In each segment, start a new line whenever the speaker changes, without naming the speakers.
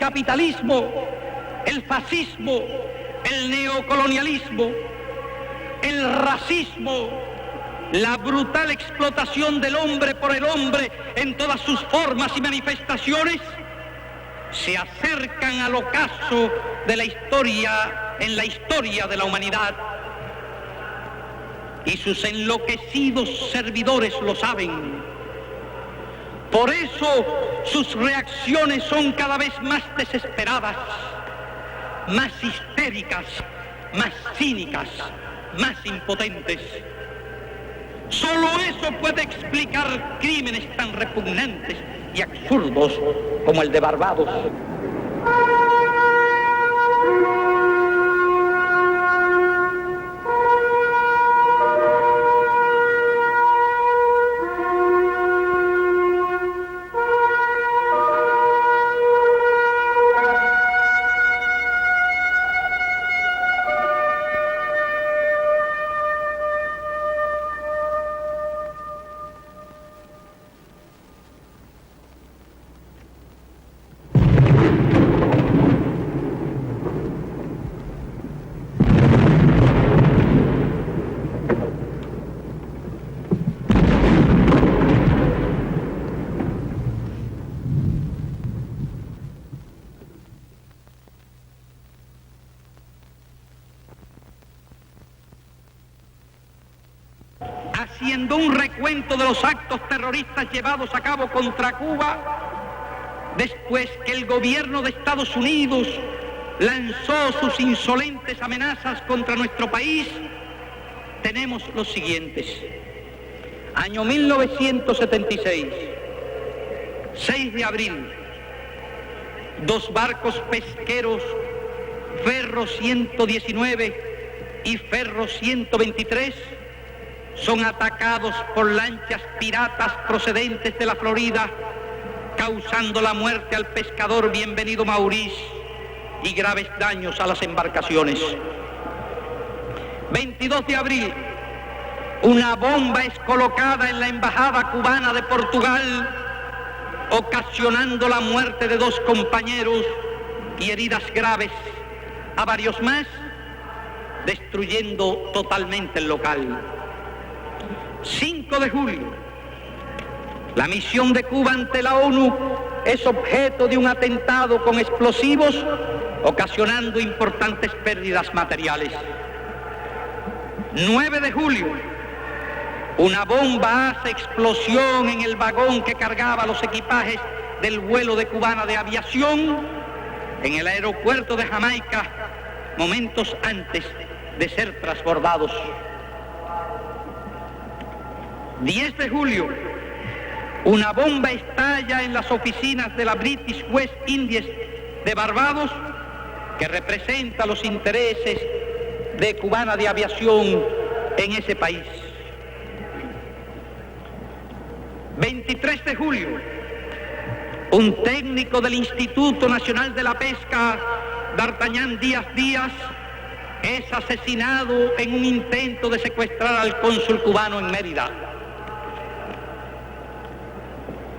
capitalismo, el fascismo, el neocolonialismo, el racismo, la brutal explotación del hombre por el hombre en todas sus formas y manifestaciones, se acercan al ocaso de la historia, en la historia de la humanidad. Y sus enloquecidos servidores lo saben. Por eso sus reacciones son cada vez más desesperadas, más histéricas, más cínicas, más impotentes. Solo eso puede explicar crímenes tan repugnantes y absurdos como el de Barbados. Haciendo un recuento de los actos terroristas llevados a cabo contra Cuba, después que el gobierno de Estados Unidos lanzó sus insolentes amenazas contra nuestro país, tenemos los siguientes. Año 1976, 6 de abril, 2 barcos pesqueros, Ferro 119 y Ferro 123, son atacados por lanchas piratas procedentes de la Florida, causando la muerte al pescador Bienvenido Maurice y graves daños a las embarcaciones. 22 de abril, una bomba es colocada en la embajada cubana de Portugal, ocasionando la muerte de 2 compañeros y heridas graves a varios más, destruyendo totalmente el local. 5 de julio, la misión de Cuba ante la ONU es objeto de un atentado con explosivos, ocasionando importantes pérdidas materiales. 9 de julio, una bomba hace explosión en el vagón que cargaba los equipajes del vuelo de Cubana de Aviación en el aeropuerto de Jamaica, momentos antes de ser transbordados. 10 de julio, una bomba estalla en las oficinas de la British West Indies de Barbados, que representa los intereses de Cubana de Aviación en ese país. 23 de julio, un técnico del Instituto Nacional de la Pesca, D'Artagnan Díaz Díaz, es asesinado en un intento de secuestrar al cónsul cubano en Mérida.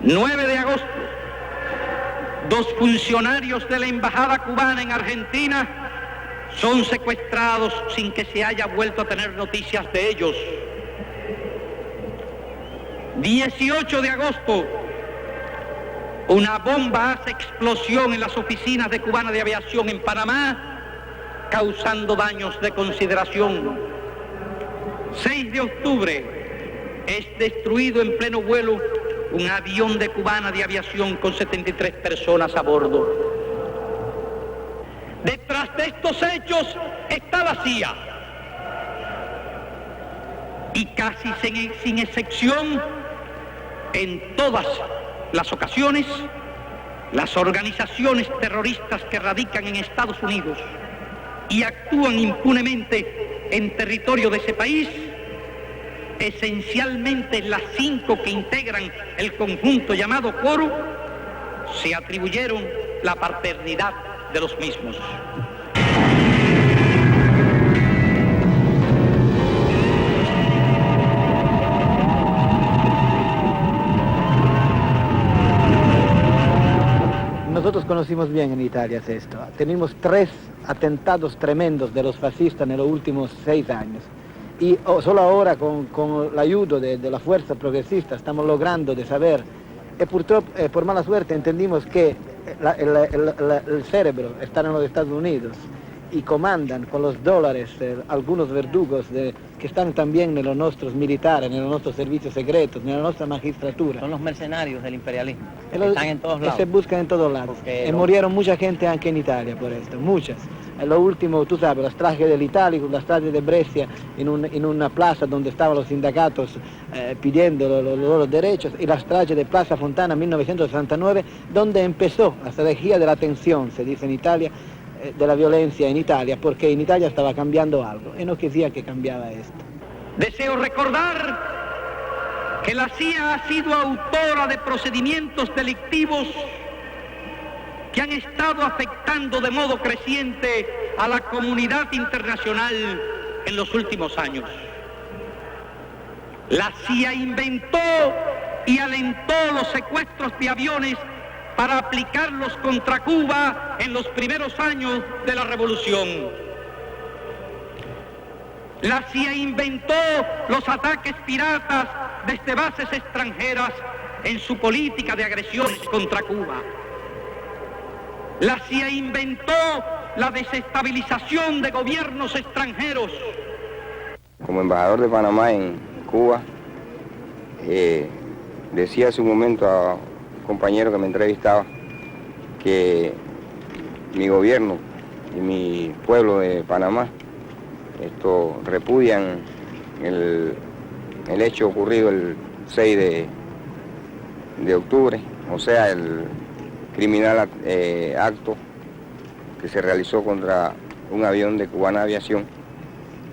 9 de agosto, 2 funcionarios de la embajada cubana en Argentina son secuestrados sin que se haya vuelto a tener noticias de ellos. 18 de agosto, una bomba hace explosión en las oficinas de Cubana de Aviación en Panamá, causando daños de consideración. 6 de octubre, es destruido en pleno vuelo un avión de Cubana de Aviación con 73 personas a bordo. Detrás de estos hechos está la CIA. Y casi sin excepción, en todas las ocasiones, las organizaciones terroristas que radican en Estados Unidos y actúan impunemente en territorio de ese país, esencialmente las 5 que integran el conjunto llamado Coro, se atribuyeron la paternidad de los mismos.
nosotros conocimos bien en Italia esto. Tenemos 3 atentados tremendos de los fascistas en los últimos 6 años. Y solo ahora con la ayuda de la fuerza progresista estamos logrando de saber, y por mala suerte entendimos que el cerebro está en los Estados Unidos y comandan con los dólares algunos verdugos que están también en los nuestros militares, en los nuestros servicios secretos, en la nuestra magistratura.
Son los mercenarios del imperialismo, están en todos lados.
Se buscan en todos lados. Y murieron mucha gente anche en Italia por esto, muchas. Lo último, tú sabes, las trajes del Itálico, las trajes de Brescia, en una plaza donde estaban los sindicatos pidiendo los derechos, y las trajes de Plaza Fontana en 1969, donde empezó la estrategia de la tensión, se dice en Italia, de la violencia en Italia, porque en Italia estaba cambiando algo, y no quería que cambiara esto.
Deseo recordar que la CIA ha sido autora de procedimientos delictivos que han estado afectando de modo creciente a la comunidad internacional en los últimos años. La CIA inventó y alentó los secuestros de aviones para aplicarlos contra Cuba en los primeros años de la revolución. La CIA inventó los ataques piratas desde bases extranjeras en su política de agresiones contra Cuba. La CIA inventó la desestabilización de gobiernos extranjeros.
Como embajador de Panamá en Cuba, decía hace un momento a compañero que me entrevistaba que mi gobierno y mi pueblo de Panamá repudian el hecho ocurrido el 6 de octubre, o sea, el criminal acto que se realizó contra un avión de Cubana Aviación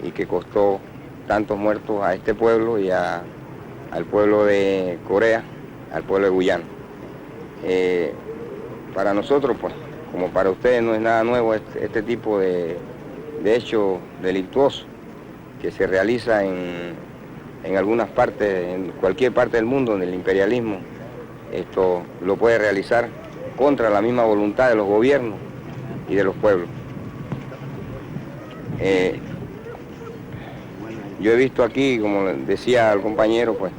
y que costó tantos muertos a este pueblo y al pueblo de Corea, al pueblo de Guyana. Para nosotros, pues, como para ustedes no es nada nuevo este tipo de hecho delictuoso que se realiza en algunas partes, en cualquier parte del mundo donde el imperialismo lo puede realizar contra la misma voluntad de los gobiernos y de los pueblos. Yo he visto aquí, como decía el compañero, pues,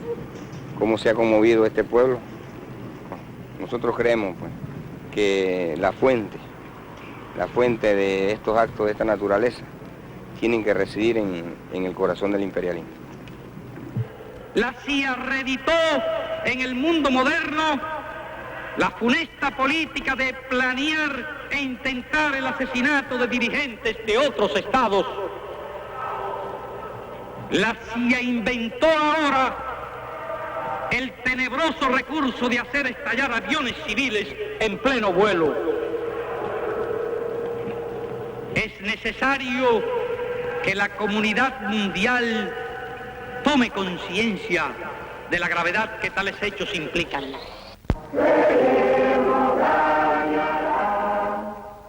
cómo se ha conmovido este pueblo. Nosotros creemos, pues, que la fuente de estos actos de esta naturaleza tienen que residir en el corazón del imperialismo.
La CIA reeditó en el mundo moderno la funesta política de planear e intentar el asesinato de dirigentes de otros estados. La CIA inventó ahora el tenebroso recurso de hacer estallar aviones civiles en pleno vuelo. Es necesario que la comunidad mundial tome conciencia de la gravedad que tales hechos implican.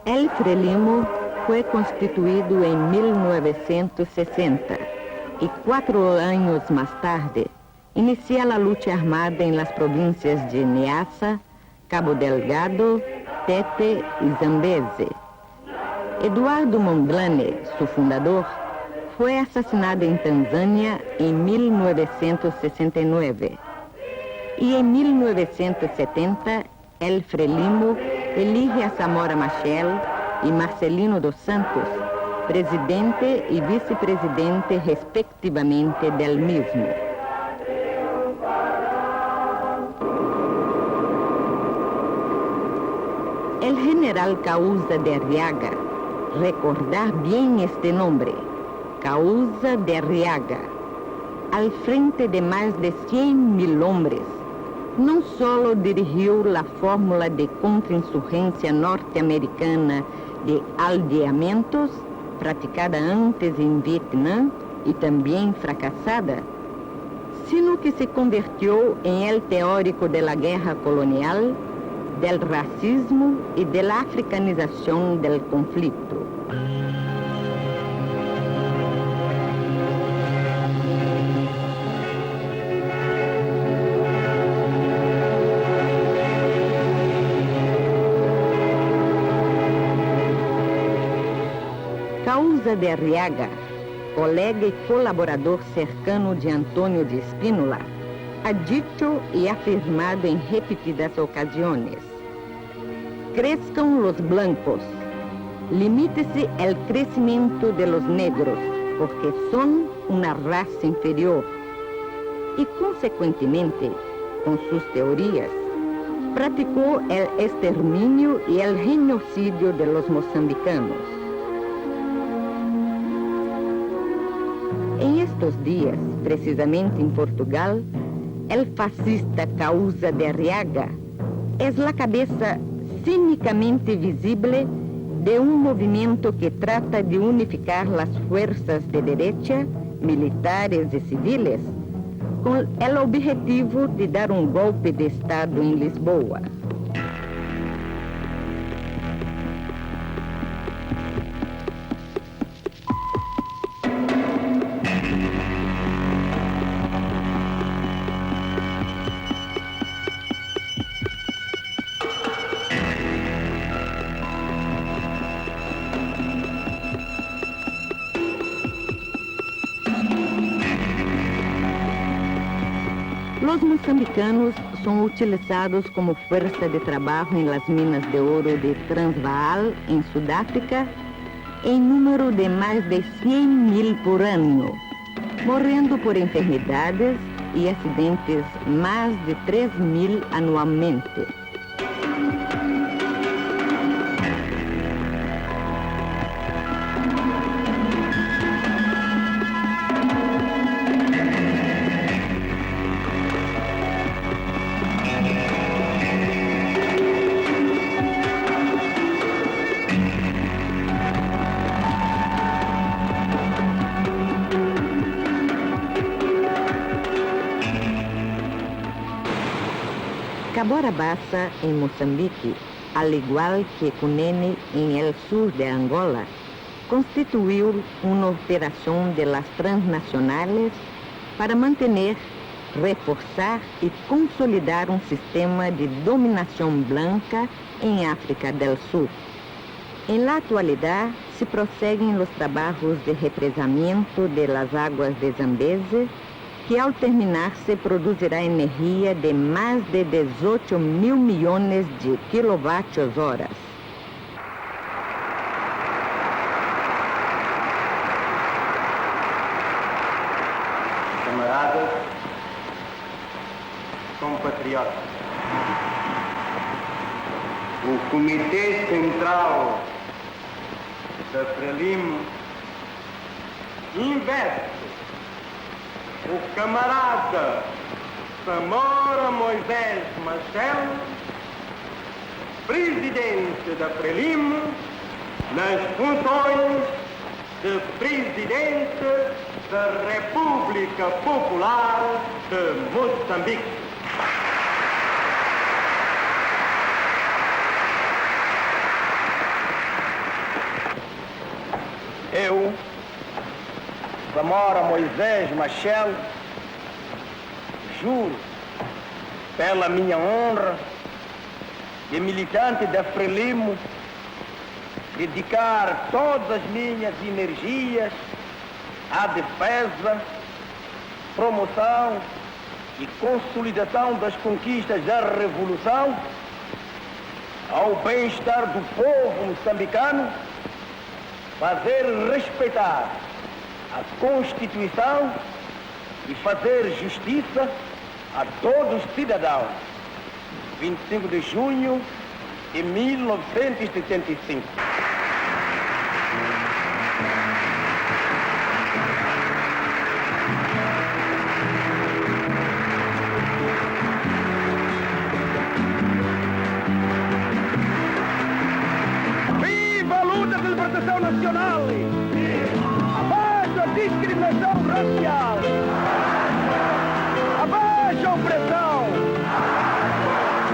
El Frelimo fue constituido en 1960 y 4 años más tarde inicia la lucha armada en las provincias de Niassa, Cabo Delgado, Tete y Zambeze. Eduardo Mondlane, su fundador, fue asesinado en Tanzania en 1969. Y en 1970, el Frelimo elige a Samora Machel y Marcelino dos Santos, presidente y vicepresidente respectivamente del mismo. El general Causa de Arriaga, recordar bien este nombre, Causa de Arriaga, al frente de más de 100.000 hombres, no solo dirigió la fórmula de contrainsurgencia norteamericana de aldeamientos, praticada antes en Vietnam y también fracasada, sino que se convirtió en el teórico de la guerra colonial, del racismo y de la africanización del conflicto. Causa de Arriaga, colega e colaborador cercano de Antônio de Espínola, ha dicho y afirmado en repetidas ocasiones: crezcan los blancos, limítese el crecimiento de los negros, porque son una raza inferior. Y consecuentemente, con sus teorías, practicó el exterminio y el genocidio de los mozambicanos. En estos días, precisamente en Portugal, el fascista Causa de Arriaga es la cabeza cínicamente visible de un movimiento que trata de unificar las fuerzas de derecha, militares y civiles, con el objetivo de dar un golpe de Estado en Lisboa. Los moçambicanos son utilizados como fuerza de trabajo en las minas de oro de Transvaal, en Sudáfrica, en número de más de 100.000 por año, morrendo por enfermedades y accidentes más de 3.000 anualmente. Cabora Bassa, en Mozambique, al igual que Cunene en el sur de Angola, constituyó una operación de las transnacionales para mantener, reforzar y consolidar un sistema de dominación blanca en África del Sur. En la actualidad se prosiguen los trabajos de represamiento de las aguas de Zambeze, que al terminarse producirá energía de más de 18.000 millones de kilovatios horas.
Camaradas, compatriotas, o Comitê Central da Frelimo investe o camarada Samora Moisés Machel, presidente da Frelimo, nas funções de presidente da República Popular de Moçambique. Eu, Samora Moisés Machel, juro pela minha honra de militante da Frelimo dedicar todas as minhas energias à defesa, promoção e consolidação das conquistas da Revolução, ao bem-estar do povo moçambicano, fazer respeitar a Constituição e fazer justiça a todos os cidadãos. 25 de junho de 1975. Viva a luta de libertação nacional! Abaixo a discriminação racial! Abaixo a opressão!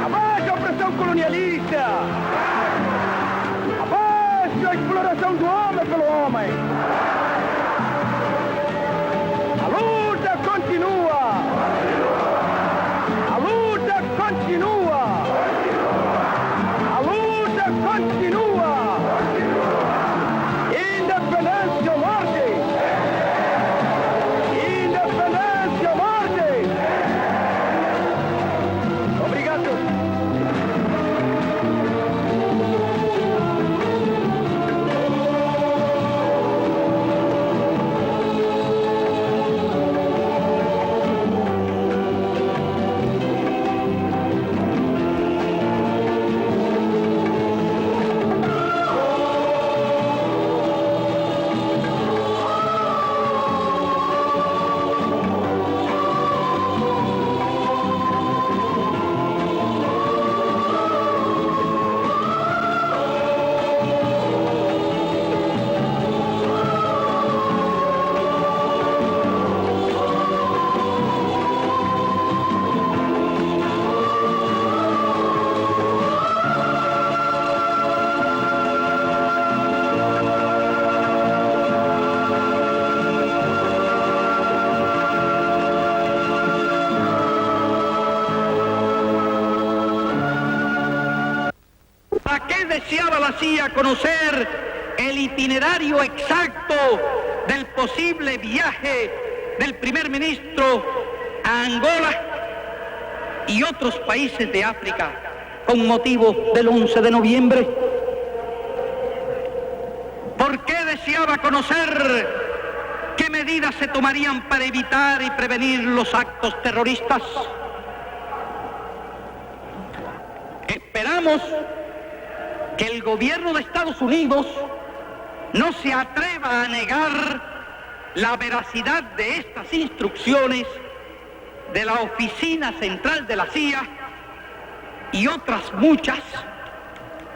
Abaixo a opressão colonialista! Abaixo a exploração do homem pelo homem! A luta continua! A luta continua! A luta continua! Independente!
CIA a conocer el itinerario exacto del posible viaje del primer ministro a Angola y otros países de África con motivo del 11 de noviembre? ¿Por qué deseaba conocer qué medidas se tomarían para evitar y prevenir los actos terroristas? Esperamos que el gobierno de Estados Unidos no se atreva a negar la veracidad de estas instrucciones de la Oficina Central de la CIA y otras muchas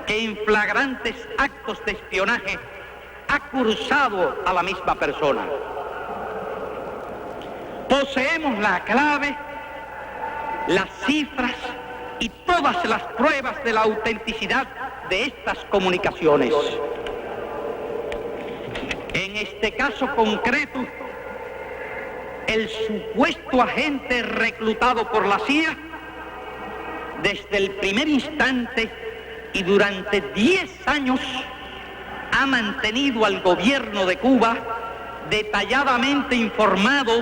que en flagrantes actos de espionaje ha cursado a la misma persona. Poseemos la clave, las cifras y todas las pruebas de la autenticidad de estas comunicaciones. En este caso concreto, el supuesto agente reclutado por la CIA, desde el primer instante y durante 10 años, ha mantenido al gobierno de Cuba detalladamente informado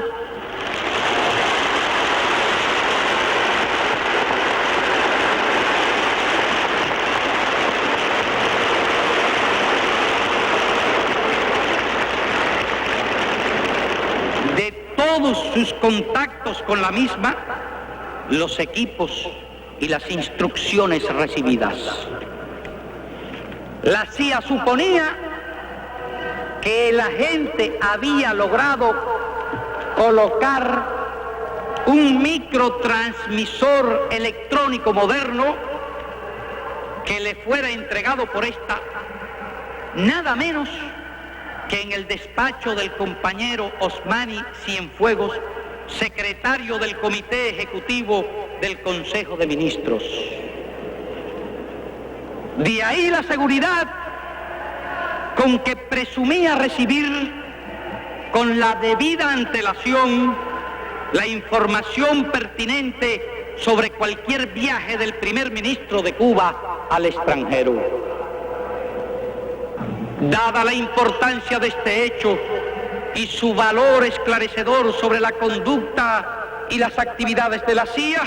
de todos sus contactos con la misma, los equipos y las instrucciones recibidas. La CIA suponía que el agente había logrado colocar un microtransmisor electrónico moderno que le fuera entregado por esta nada menos que en el despacho del compañero Osmani Cienfuegos, secretario del Comité Ejecutivo del Consejo de Ministros. De ahí la seguridad con que presumía recibir con la debida antelación la información pertinente sobre cualquier viaje del primer ministro de Cuba al extranjero. Dada la importancia de este hecho y su valor esclarecedor sobre la conducta y las actividades de la CIA,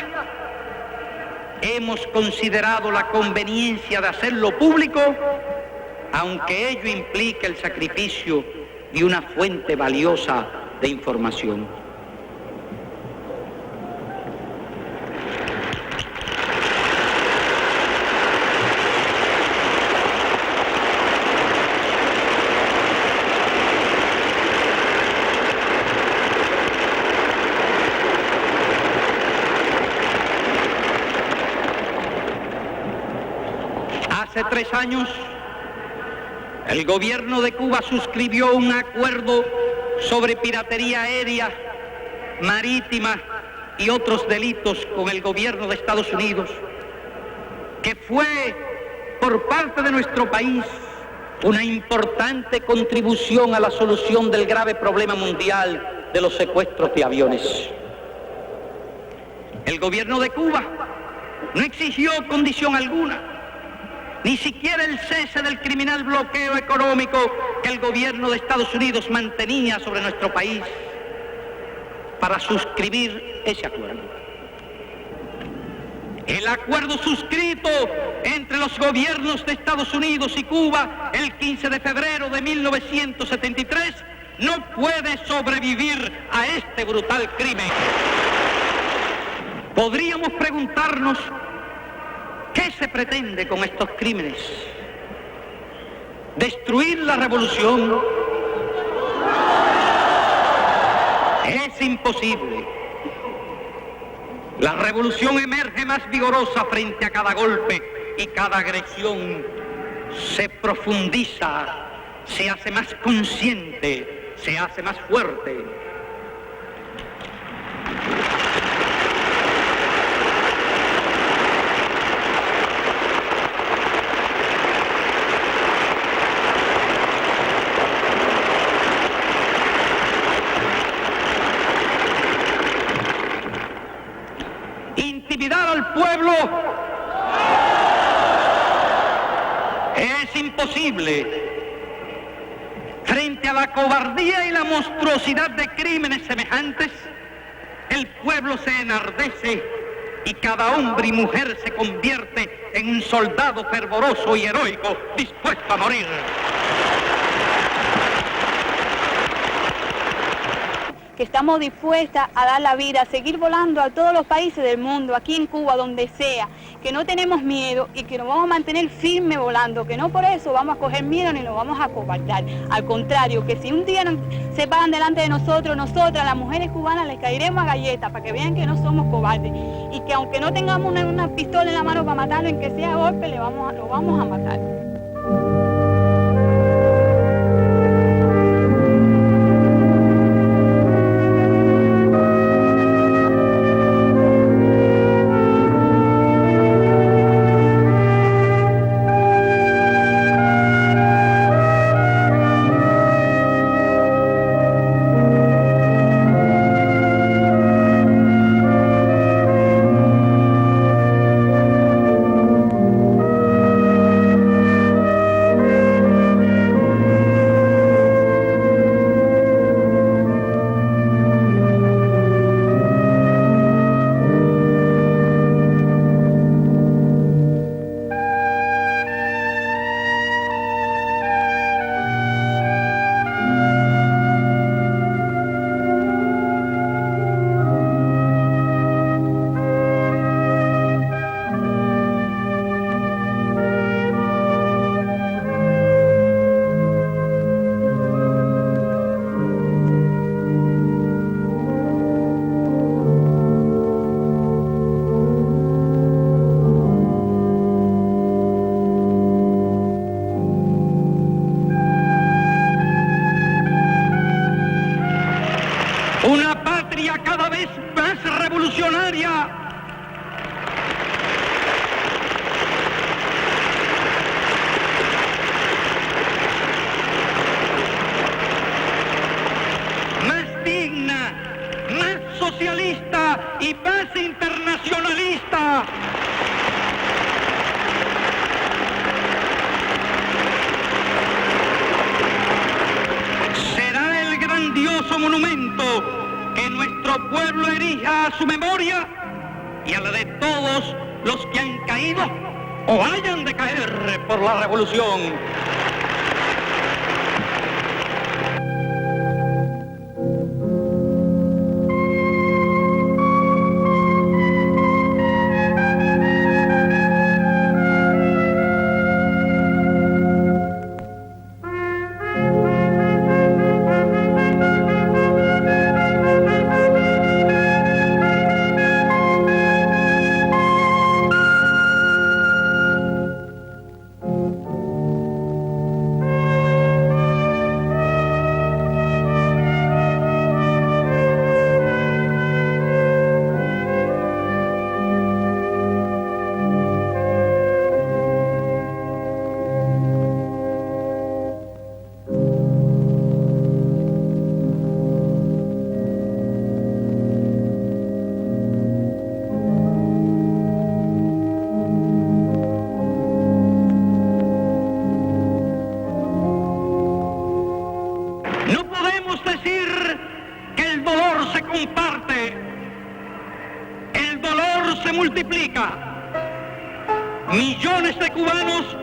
hemos considerado la conveniencia de hacerlo público, aunque ello implique el sacrificio de una fuente valiosa de información. Hace 3 años, el gobierno de Cuba suscribió un acuerdo sobre piratería aérea, marítima y otros delitos con el gobierno de Estados Unidos, que fue, por parte de nuestro país, una importante contribución a la solución del grave problema mundial de los secuestros de aviones. El gobierno de Cuba no exigió condición alguna, ni siquiera el cese del criminal bloqueo económico que el gobierno de Estados Unidos mantenía sobre nuestro país para suscribir ese acuerdo. El acuerdo suscrito entre los gobiernos de Estados Unidos y Cuba el 15 de febrero de 1973 no puede sobrevivir a este brutal crimen. Podríamos preguntarnos: ¿qué se pretende con estos crímenes? ¿Destruir la revolución? Es imposible. La revolución emerge más vigorosa frente a cada golpe y cada agresión se profundiza, se hace más consciente, se hace más fuerte. Intimidar al pueblo es imposible. imposible. Frente a la cobardía y la monstruosidad de crímenes semejantes, el pueblo se enardece y cada hombre y mujer se convierte en un soldado fervoroso y heroico dispuesto a morir.
Que estamos dispuestas a dar la vida, a seguir volando a todos los países del mundo, aquí en Cuba, donde sea, que no tenemos miedo y que nos vamos a mantener firmes volando, que no por eso vamos a coger miedo ni nos vamos a acobardar. Al contrario, que si un día se paran delante de nosotros, nosotras, las mujeres cubanas, les caeremos a galletas para que vean que no somos cobardes y que aunque no tengamos una pistola en la mano para matarlo, en que sea golpe, lo vamos a matar.
Una patria cada vez más revolucionaria. Más digna, más socialista y más internacionalista. Será el grandioso monumento que nuestro pueblo erija a su memoria y a la de todos los que han caído o hayan de caer por la revolución. Comparte, el dolor se multiplica. Millones de cubanos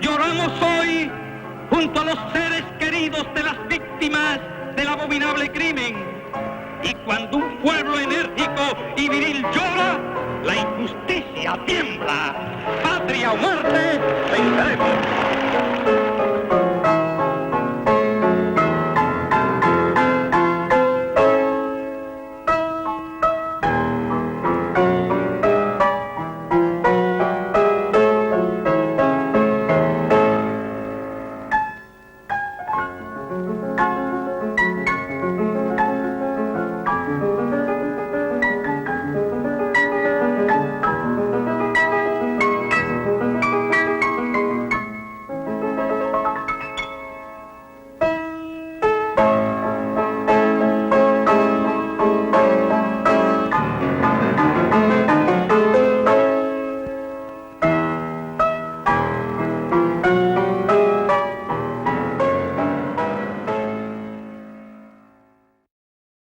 lloramos hoy junto a los seres queridos de las víctimas del abominable crimen. Y cuando un pueblo enérgico y viril llora, la injusticia tiembla. Patria o muerte, venceremos.